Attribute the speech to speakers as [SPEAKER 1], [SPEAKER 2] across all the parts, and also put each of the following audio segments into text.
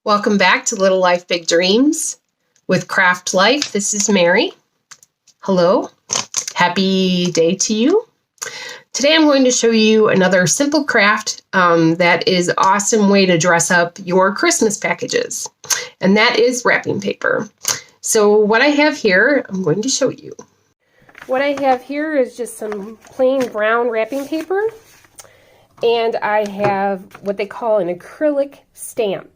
[SPEAKER 1] Welcome back to Little Life Big Dreams with Kraft Life. This is Mary. Hello. Happy day to you. Today I'm going to show you another simple craft that is an awesome way to dress up your Christmas packages, and that is wrapping paper. So what I have here, I'm going to show you. What I have here is just some plain brown wrapping paper, and I have what they call an acrylic stamp.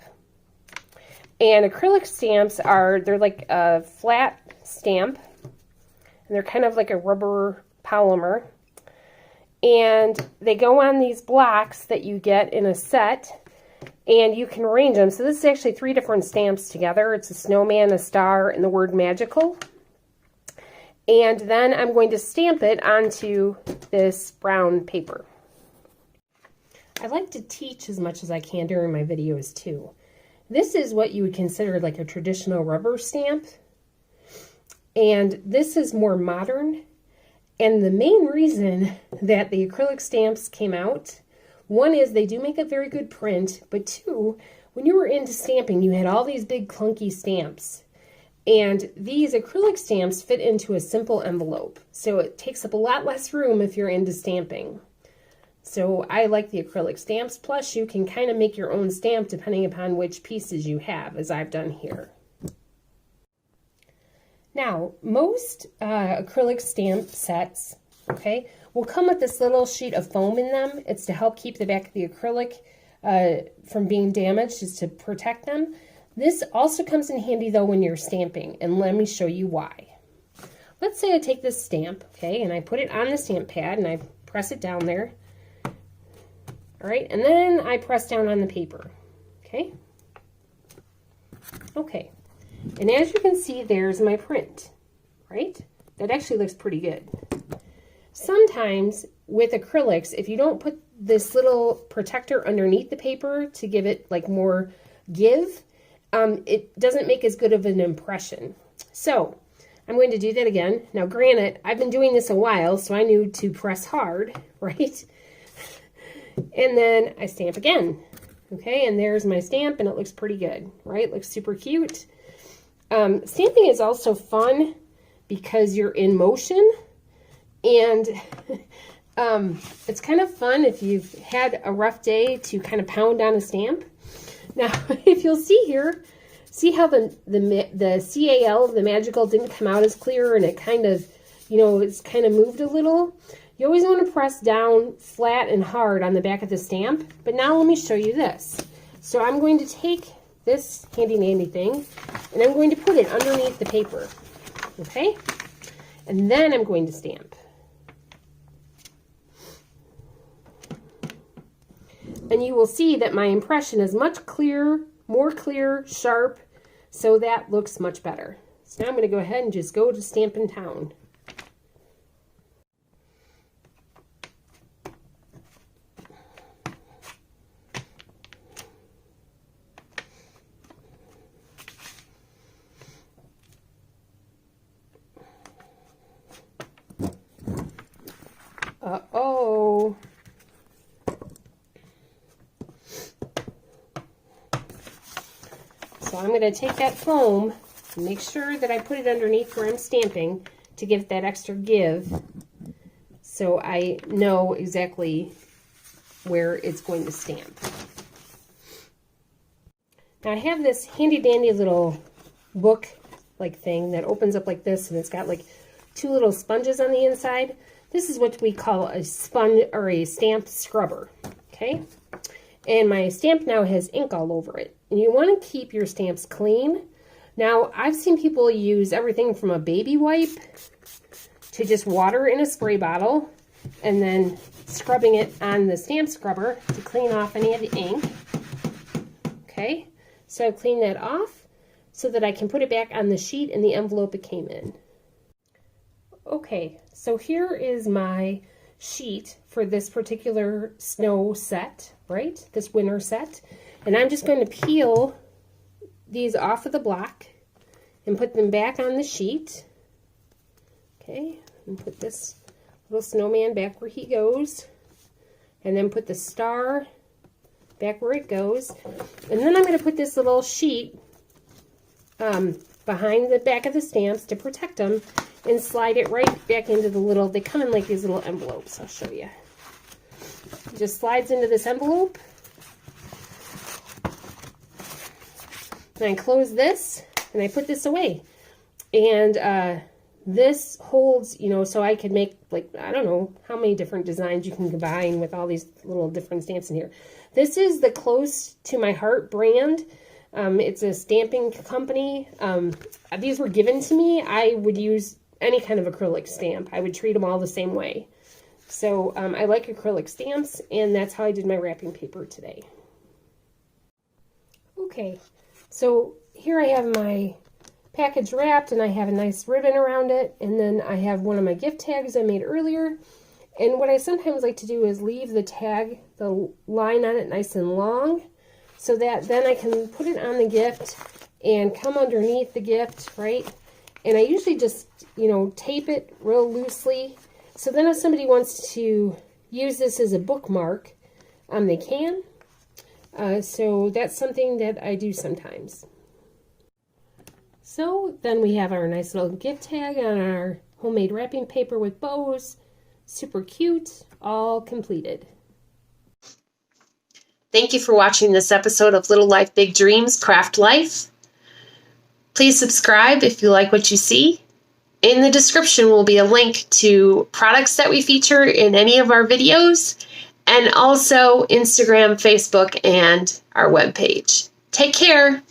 [SPEAKER 1] And acrylic stamps they're like a flat stamp, and they're kind of like a rubber polymer. And they go on these blocks that you get in a set, and you can arrange them. So this is actually 3 different stamps together. It's a snowman, a star, and the word magical. And then I'm going to stamp it onto this brown paper. I like to teach as much as I can during my videos too. This is what you would consider like a traditional rubber stamp, and this is more modern. And the main reason that the acrylic stamps came out, one is they do make a very good print, but 2, when you were into stamping, you had all these big clunky stamps, and these acrylic stamps fit into a simple envelope, so it takes up a lot less room if you're into stamping. So I like the acrylic stamps, plus you can kind of make your own stamp depending upon which pieces you have, as I've done here. Now, most acrylic stamp sets, okay, will come with this little sheet of foam in them. It's to help keep the back of the acrylic from being damaged, just to protect them. This also comes in handy though when you're stamping, and let me show you why. Let's say I take this stamp, okay, and I put it on the stamp pad and I press it down there. All right, and then I press down on the paper, okay? Okay, and as you can see, there's my print, right? That actually looks pretty good. Sometimes with acrylics, if you don't put this little protector underneath the paper to give it like more give, it doesn't make as good of an impression. So I'm going to do that again. Now granted, I've been doing this a while, so I knew to press hard, right? And then I stamp again. Okay, and there's my stamp, and it looks pretty good, right? It looks super cute. Stamping is also fun because you're in motion, and it's kind of fun if you've had a rough day to kind of pound on a stamp. Now, if you'll see here, see how the CAL of the magical didn't come out as clear, and it kind of, you know, it's kind of moved a little. You always want to press down flat and hard on the back of the stamp. But now let me show you this. So I'm going to take this handy dandy thing, and I'm going to put it underneath the paper, okay? And then I'm going to stamp. And you will see that my impression is much clearer, more clear, sharp, so that looks much better. So now I'm going to go ahead and just go to Stampin' Town. Uh-oh. So I'm going to take that foam and make sure that I put it underneath where I'm stamping to give it that extra give, so I know exactly where it's going to stamp. Now I have this handy dandy little book like thing that opens up like this, and it's got like 2 little sponges on the inside. This is what we call a sponge or a stamp scrubber, okay? And my stamp now has ink all over it. And you want to keep your stamps clean. Now, I've seen people use everything from a baby wipe to just water in a spray bottle and then scrubbing it on the stamp scrubber to clean off any of the ink. Okay, so I've cleaned that off so that I can put it back on the sheet and the envelope it came in. Okay, so here is my sheet for this particular snow set, right? This winter set. And I'm just going to peel these off of the block and put them back on the sheet. Okay, and put this little snowman back where he goes. And then put the star back where it goes. And then I'm going to put this little sheet behind the back of the stamps to protect them and slide it right back into the little, they come in like these little envelopes. I'll show you. It just slides into this envelope. And I close this and I put this away. And this holds, you know, so I could make, like, I don't know how many different designs you can combine with all these little different stamps in here. This is the Close to My Heart brand. It's a stamping company. These were given to me. I would use any kind of acrylic stamp. I would treat them all the same way. So I like acrylic stamps, and that's how I did my wrapping paper today. Okay, so here I have my package wrapped, and I have a nice ribbon around it, and then I have one of my gift tags I made earlier. And what I sometimes like to do is leave the tag, the line on it nice and long, so that then I can put it on the gift and come underneath the gift, right? And I usually just, you know, tape it real loosely. So then if somebody wants to use this as a bookmark, they can. So that's something that I do sometimes. So then we have our nice little gift tag on our homemade wrapping paper with bows. Super cute, all completed.
[SPEAKER 2] Thank you for watching this episode of Little Life, Big Dreams, Craft Life. Please subscribe if you like what you see. In the description will be a link to products that we feature in any of our videos, and also Instagram, Facebook, and our webpage. Take care.